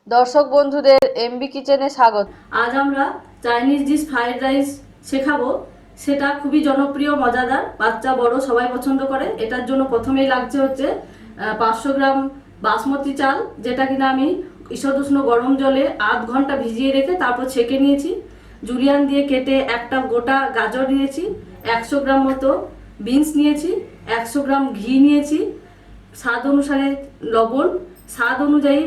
দর্শক বন্ধুদের এমবি কিচেনে স্বাগত। আজ আমরা চাইনিজ ডিশ ফ্রাইড রাইস শেখাবো। সেটা খুবই জনপ্রিয়, মজাদার, বাচ্চা বড় সবাই পছন্দ করে। এটার জন্য প্রথমেই লাগছে হচ্ছে 500 গ্রাম বাসমতি চাল, যেটা কিনা আমি ঈষদুষ্ণ গরম জলে আধ ঘন্টা ভিজিয়ে রেখে তারপর ছেঁকে নিয়েছি। জুলিয়ান দিয়ে কেটে একটা গোটা গাজর নিয়েছি, 100 গ্রাম মতো বিনস নিয়েছি, 100 গ্রাম ঘি নিয়েছি, স্বাদ অনুসারে লবণ, স্বাদ অনুযায়ী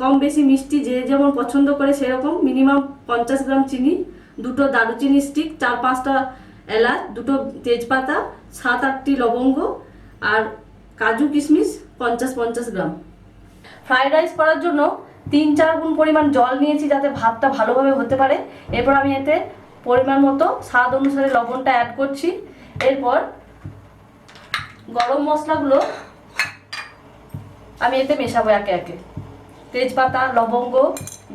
কম বেশি মিষ্টি যে যেমন পছন্দ করে সেরকম, মিনিমাম 50 গ্রাম চিনি, দুটো দারুচিনি স্টিক, 4-5টা এলাচ, দুটো তেজপাতা, 7-8টি লবঙ্গ আর কাজু কিশমিশ 50-50 গ্রাম। ফ্রাইড রাইস করার জন্য 3-4 গুণ পরিমাণ জল নিয়েছি যাতে ভাতটা ভালোভাবে হতে পারে। এরপর আমি এতে পরিমাণ মতো স্বাদ অনুসারে লবণটা অ্যাড করছি। এরপর গরম মশলাগুলো আমি এতে মেশাবো একে একে, তেজপাতা, লবঙ্গ,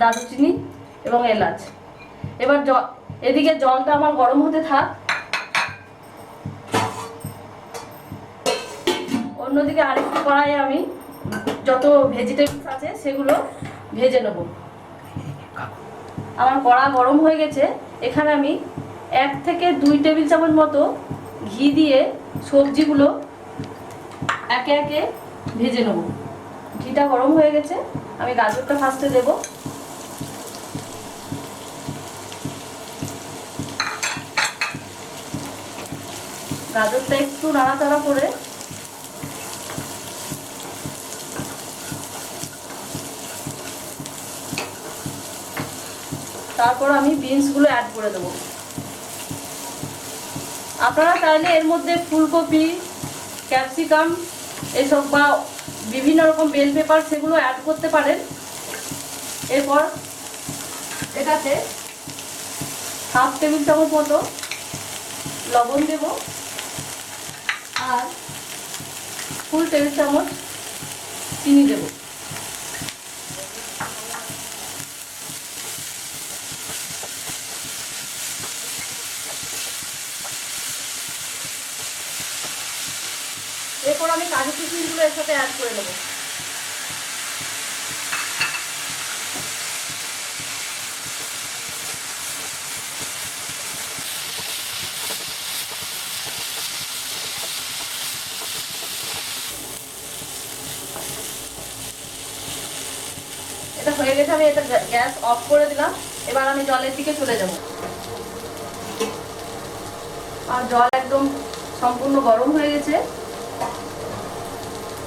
দারুচিনি এবং এলাচ। এবার এদিকে জলটা আমার গরম হতে থাক। অন্যদিকে আরেকটু কড়াইয়ে আমি যত ভেজিটেবলস আছে সেগুলো ভেজে নেব। আমার কড়া গরম হয়ে গেছে। এখানে আমি 1 থেকে 2 টেবিল চামচ মতো ঘি দিয়ে সবজিগুলো একে একে ভেজে নেব। ঘিটা গরম হয়ে গেছে, আমি গাজরটা ফার্স্টে দেব। গাজরটা একটু নাড়াচাড়া করে তারপর আমি বিনসগুলো অ্যাড করে দেবো। আপনারা চাইলে এর মধ্যে ফুলকপি, ক্যাপসিকাম এসব বা বিভিন্ন রকম বেল পেপার সেগুলো অ্যাড করতে পারেন। এরপর এটাতে 1/2 টেবিল চামচ মতো লবণ দেব আর ফুল টেবিল চামচ চিনি দেব। এরপর আমি কাজু কিশমিশগুলো এর সাথে অ্যাড করে নেব। এটা হয়ে গেছে, আমি এটা গ্যাস অফ করে দিলাম। এবার আমি জলের দিকে চলে যাব। আর জল একদম সম্পূর্ণ গরম হয়ে গেছে।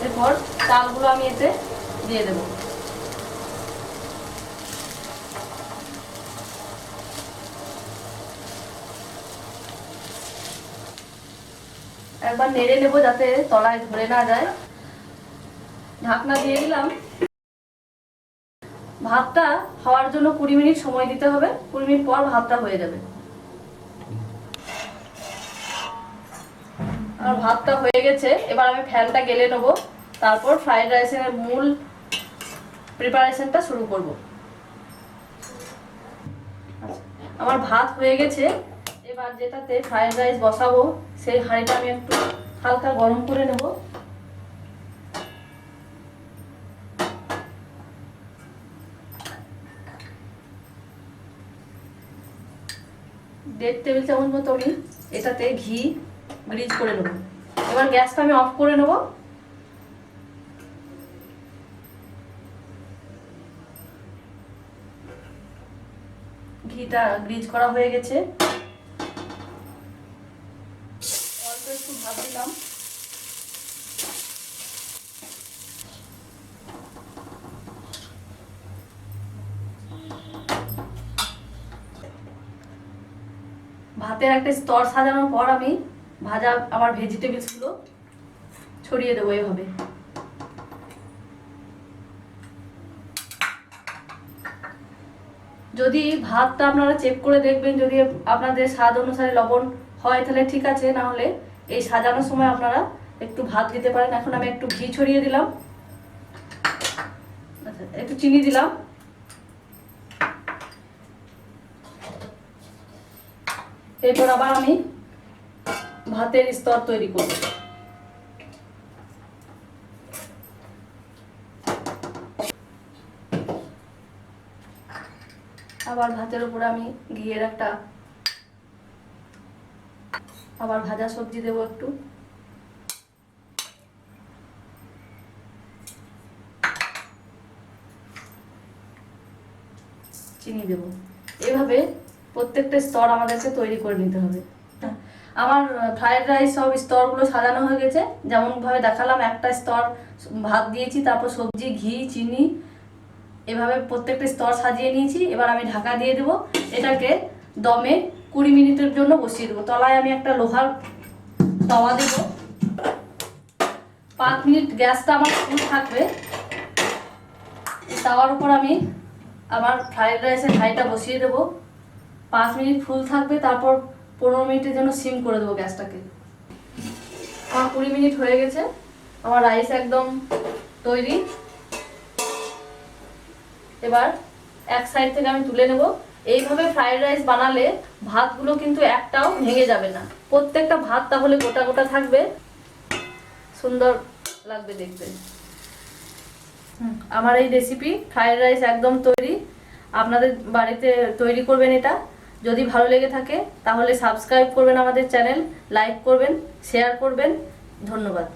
এরপর চালগুলো আমি এতে দিয়ে দেব। একবার নেড়ে নেব যাতে তলায় ধরে না যায়। ঢাকনা দিয়ে দিলাম। ভাতটা হওয়ার জন্য 20 মিনিট সময় দিতে হবে। 20 মিনিট পর ভাতটা হয়ে যাবে। আর ভাতটা হয়ে গেছে, এবার আমি ফ্যানটা গেলে নেব। তারপর ফ্রাইড রাইসের মূল প্রিপারেশনটা শুরু করব। আমার ভাত হয়ে গেছে। এবার যেটাতে ফ্রাইড রাইস বসাবো সেই হাঁড়িটা আমি একটু হালকা গরম করে নেব। দেড় টেবিল চামচ মতো আমি এটাতে ঘি গ্রিজ করে নেব। এবার গ্যাসটা আমি অফ করে নেব। ঘিটা গ্রিজ করা হয়ে গেছে। অল্প একটু ভাত দিলাম। ভাতের একটা স্তর সাজানোর পর আমি ভাজা আমার ভেজিটেবলসগুলো ছড়িয়ে দেবো এভাবে। যদি ভাতটা আপনারা চেক করে দেখবেন, যদি আপনাদের স্বাদ অনুসারে লবণ হয় তাহলে ঠিক আছে, না হলে এই সাজানোর সময় আপনারা একটু ভাত দিতে পারেন। এখন আমি একটু ঘি ছড়িয়ে দিলাম, আচ্ছা একটু চিনি দিলাম। এরপর আবার আমি ভাতের স্তর তৈরি করব। আবার ভাতের উপরে আমি ঘিয়ের একটা আবার ভাজা সবজি দেবো একটু। চিনি দেব। এভাবে প্রত্যেকটা স্তর আমাদেরকে তৈরি করে নিতে হবে। আমার ফ্রাইড রাইস সব স্তরগুলো সাজানো হয়ে গেছে, যেমনভাবে দেখালাম। একটা স্তর ভাত দিয়েছি, তারপর সবজি, ঘি, চিনি, এভাবে প্রত্যেকটা স্তর সাজিয়ে নিয়েছি। এবার আমি ঢাকা দিয়ে দেবো। এটাকে দমে 20 মিনিটের জন্য বসিয়ে দেবো। তলায় আমি একটা লোহার তাওয়া দেব। 5 মিনিট গ্যাসটা আমার ফুল থাকবে। এই তাওয়ার উপর আমি আমার ফ্রাইড রাইসের হাঁড়িটা বসিয়ে দেবো। 5 মিনিট ফুল থাকবে, তারপর 15 মিনিটের জন্য সিম করে দেবো গ্যাসটাকে। আমার 20 মিনিট হয়ে গেছে। আমার রাইস একদম তৈরি। এবার এক সাইড থেকে আমি তুলে নেব। এইভাবে ফ্রাইড রাইস বানালে ভাতগুলো কিন্তু একটাও ভেঙে যাবে না। প্রত্যেকটা ভাত তাহলে গোটা গোটা থাকবে, সুন্দর লাগবে দেখতে। আমার এই রেসিপি ফ্রাইড রাইস একদম তৈরি। আপনাদের বাড়িতে তৈরি করবেন এটা। যদি ভালো লেগে থাকে তাহলে সাবস্ক্রাইব করবেন আমাদের চ্যানেল, লাইক করবেন, শেয়ার করবেন। ধন্যবাদ।